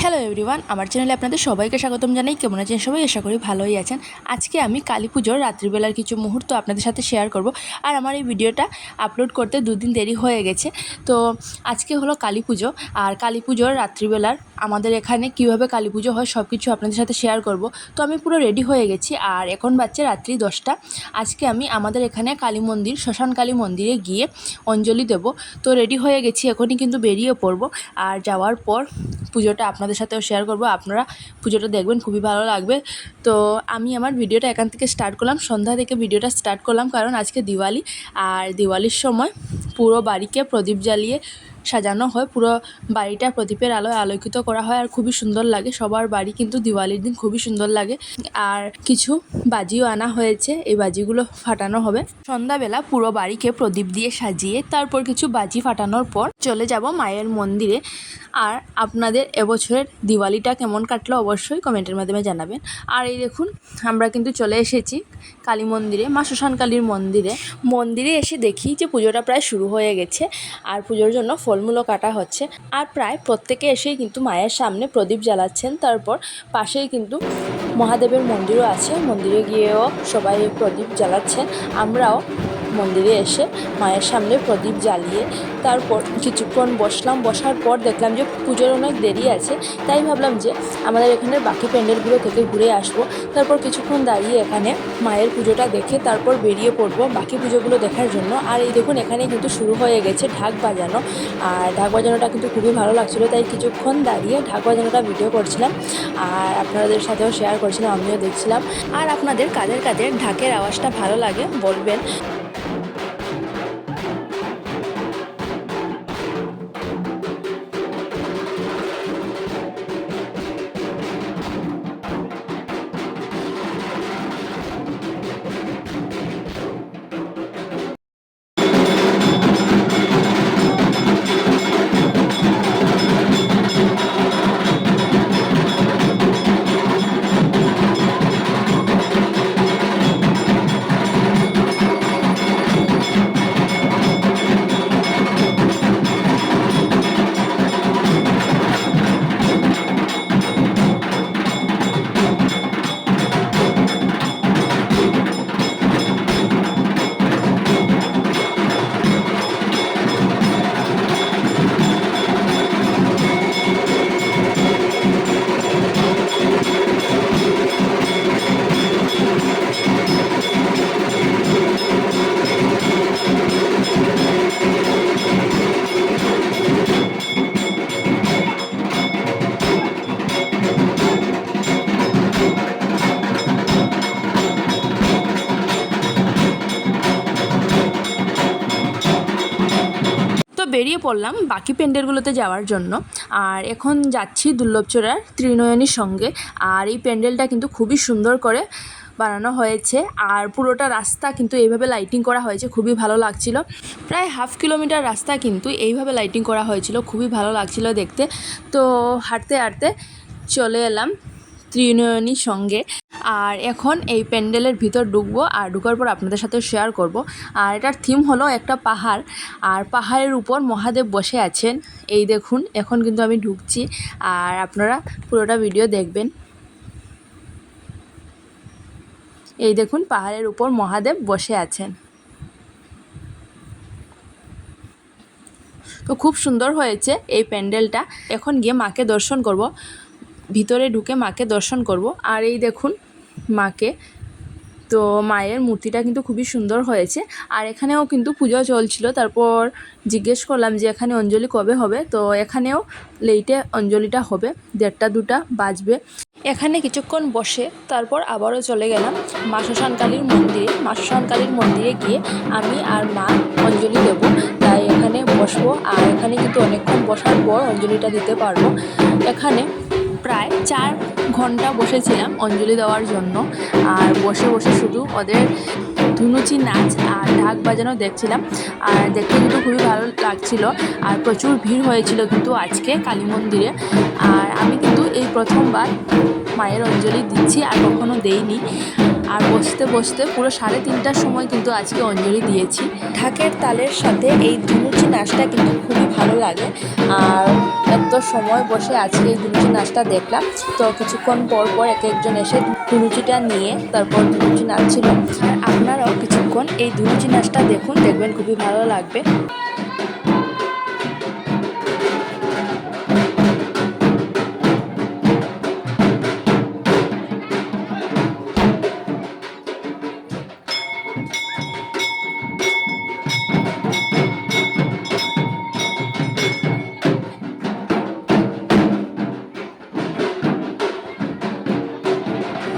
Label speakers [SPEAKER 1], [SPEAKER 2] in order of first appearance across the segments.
[SPEAKER 1] Hello everyone, আমার চ্যানেলে আপনাদের সবাইকে স্বাগতম জানাই। কেমন আছেন সবাই? আশা করি ভালোই আছেন। আজকে আমি কালী পুজোর রাত্রিবেলার কিছু মুহূর্ত আপনাদের সাথে শেয়ার করব। আর আমার এই ভিডিওটা আপলোড করতে দুদিন দেরি হয়ে গেছে। তো আজকে হলো কালী পুজো, আর কালী পুজোর রাত্রিবেলার আমাদের এখানে কীভাবে কালী পুজো হয় সব কিছু আপনাদের সাথে শেয়ার করব। তো আমি পুরো রেডি হয়ে গেছি, আর এখন বাজছে রাত্রি 10টা। আজকে আমি আমাদের এখানে কালী মন্দির, শ্মশান কালী মন্দিরে গিয়ে অঞ্জলি দেব। তো রেডি হয়ে গেছি, এখনই কিন্তু বেরিয়ে পড়ব। আর যাওয়ার পর পুজোটা আপনাদের সাথেও শেয়ার করব। আপনারা পুজোটা দেখবেন, খুবই ভালো লাগবে। তো আমি আমার ভিডিওটা এখান থেকে স্টার্ট করলাম, সন্ধ্যা থেকে ভিডিওটা স্টার্ট করলাম, কারণ আজকে দিওয়ালি। আর দিওয়ালির সময় পুরো বাড়িকে প্রদীপ জ্বালিয়ে সাজানো হয়, পুরো বাড়িটা প্রদীপের আলোয় আলোকিত করা হয়, আর খুবই সুন্দর লাগে। সবার বাড়ি কিন্তু দিওয়ালির দিন খুবই সুন্দর লাগে। আর কিছু বাজিও আনা হয়েছে, এই বাজিগুলো ফাটানো হবে সন্ধ্যাবেলা। পুরো বাড়িকে প্রদীপ দিয়ে সাজিয়ে তারপর কিছু বাজি ফাটানোর পর চলে যাব মায়ের মন্দিরে। আর আপনাদের এবছরের দিওয়ালিটা কেমন কাটলো অবশ্যই কমেন্টের মাধ্যমে জানাবেন। আর এই দেখুন, আমরা কিন্তু চলে এসেছি কালী মন্দিরে, মা শ্মশান কালীর মন্দিরে এসে দেখি যে পুজোটা প্রায় শুরু হয়ে গেছে, আর পুজোর জন্য ফলমূলও কাটা হচ্ছে। আর প্রায় প্রত্যেকে এসেই কিন্তু মায়ের সামনে প্রদীপ জ্বালাচ্ছেন। তারপর পাশেই কিন্তু মহাদেবের মন্দিরও আছে, মন্দিরে গিয়েও সবাই প্রদীপ জ্বালাচ্ছেন। আমরাও মন্দিরে এসে মায়ের সামনে প্রদীপ জ্বালিয়ে তারপর কিছুক্ষণ বসলাম। বসার পর দেখলাম যে পুজোর অনেক দেরি আছে, তাই ভাবলাম যে আমাদের এখানে বাকি প্যান্ডেলগুলো থেকে ঘুরে আসবো। তারপর কিছুক্ষণ দাঁড়িয়ে এখানে মায়ের পুজোটা দেখে তারপর বেরিয়ে পড়বো বাকি পুজোগুলো দেখার জন্য। আর এই দেখুন, এখানে কিন্তু শুরু হয়ে গেছে ঢাক বাজানো, আর ঢাক বাজানোটা কিন্তু খুবই ভালো লাগছিলো, তাই কিছুক্ষণ দাঁড়িয়ে ঢাক বাজানোটা ভিডিও করছিলাম, আর আপনাদের সাথেও শেয়ার করছিলাম, আমিও দেখছিলাম। আর আপনাদের কাদের কাদের ঢাকের আওয়াজটা ভালো লাগে বলবেন। তো বেরিয়ে পড়লাম বাকি প্যান্ডেলগুলোতে যাওয়ার জন্য। আর এখন যাচ্ছি দুর্লভচূড়ার ত্রিনয়নীর সঙ্গে। আর এই প্যান্ডেলটা কিন্তু খুবই সুন্দর করে বানানো হয়েছে, আর পুরোটা রাস্তা কিন্তু এইভাবে লাইটিং করা হয়েছে, খুবই ভালো লাগছিল। প্রায় হাফ কিলোমিটার রাস্তা কিন্তু এইভাবে লাইটিং করা হয়েছিল, খুবই ভালো লাগছিল দেখতে। তো হাঁটতে হাঁটতে চলে এলাম ত্রিনয়নীর সঙ্গে। আর এখন এই প্যান্ডেলের ভিতর ঢুকবো, আর ঢুকার পর আপনাদের সাথে শেয়ার করব। আর এটার থিম হলো একটা পাহাড়, আর পাহাড়ের উপর মহাদেব বসে আছেন। এই দেখুন, এখন কিন্তু আমি ঢুকছি, আর আপনারা পুরোটা ভিডিও দেখবেন। এই দেখুন, পাহাড়ের উপর মহাদেব বসে আছেন। তো খুব সুন্দর হয়েছে এই প্যান্ডেলটা। এখন গিয়ে মাকে দর্শন করব, ভিতরে ঢুকে মাকে দর্শন করব। আর এই দেখুন মাকে, তো মায়ের মূর্তিটা কিন্তু খুবই সুন্দর হয়েছে। আর এখানেও কিন্তু পুজো চলছিল। তারপর জিজ্ঞেস করলাম যে এখানে অঞ্জলি কবে হবে, তো এখানেও লেটে অঞ্জলিটা হবে, 1:30-2টা বাজবে। এখানে কিছুক্ষণ বসে তারপর আবারও চলে গেলাম মা শ্মশান কালীর মন্দিরে। মা শ্মশান কালীর মন্দিরে গিয়ে আমি আর মা অঞ্জলি দেব, তাই এখানে বসবো। আর এখানে কিন্তু অনেকক্ষণ বসার পর অঞ্জলিটা দিতে পারবো। এখানে প্রায় 4 ঘন্টা বসেছিলাম অঞ্জলি দেওয়ার জন্য। আর বসে বসে শুধু ওদের ধুনুচি নাচ আর ঢাক বাজানো দেখছিলাম, আর দেখতে কিন্তু খুবই ভালো লাগছিল। আর প্রচুর ভিড় হয়েছিল কিন্তু আজকে কালী মন্দিরে। আর আমি কিন্তু এই প্রথমবার মায়ের অঞ্জলি দিচ্ছি, আর কখনো দেইনি। আর বসতে বসতে পুরো 3:30টার সময় কিন্তু আজকে অঞ্জলি দিয়েছি। ঢাকের তালের সাথে এই ধুনুচি নাচটা কিন্তু খুবই ভালো লাগে। আর এত সময় বসে আজকে এই ধুনুচি নাচটা দেখলাম। তো কিছুক্ষণ পর পর এক একজন এসে ধুনুচিটা নিয়ে তারপর ধুনুচি নাচছিল। আর আপনারাও কিছুক্ষণ এই ধুনুচি নাচটা দেখুন, দেখবেন খুবই ভালো লাগবে।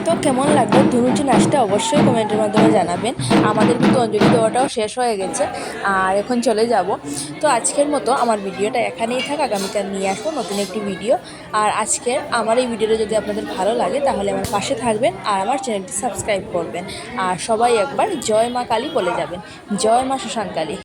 [SPEAKER 1] তো কেমন লাগলো ধুনুচি নাচটা অবশ্যই কমেন্টের মাধ্যমে জানাবেন। আমাদের কিন্তু অঞ্জলি দেওয়াটাও শেষ হয়ে গেছে, আর এখন চলে যাব। তো আজকের মতো আমার ভিডিওটা এখানেই থাক, আগামীকাল নিয়ে আসবো নতুন একটি ভিডিও। আর আজকের আমার এই ভিডিওটা যদি আপনাদের ভালো লাগে তাহলে আমার পাশে থাকবেন আর আমার চ্যানেলটি সাবস্ক্রাইব করবেন। আর সবাই একবার জয় মা কালী বলে যাবেন। জয় মা শ্মশান কালী।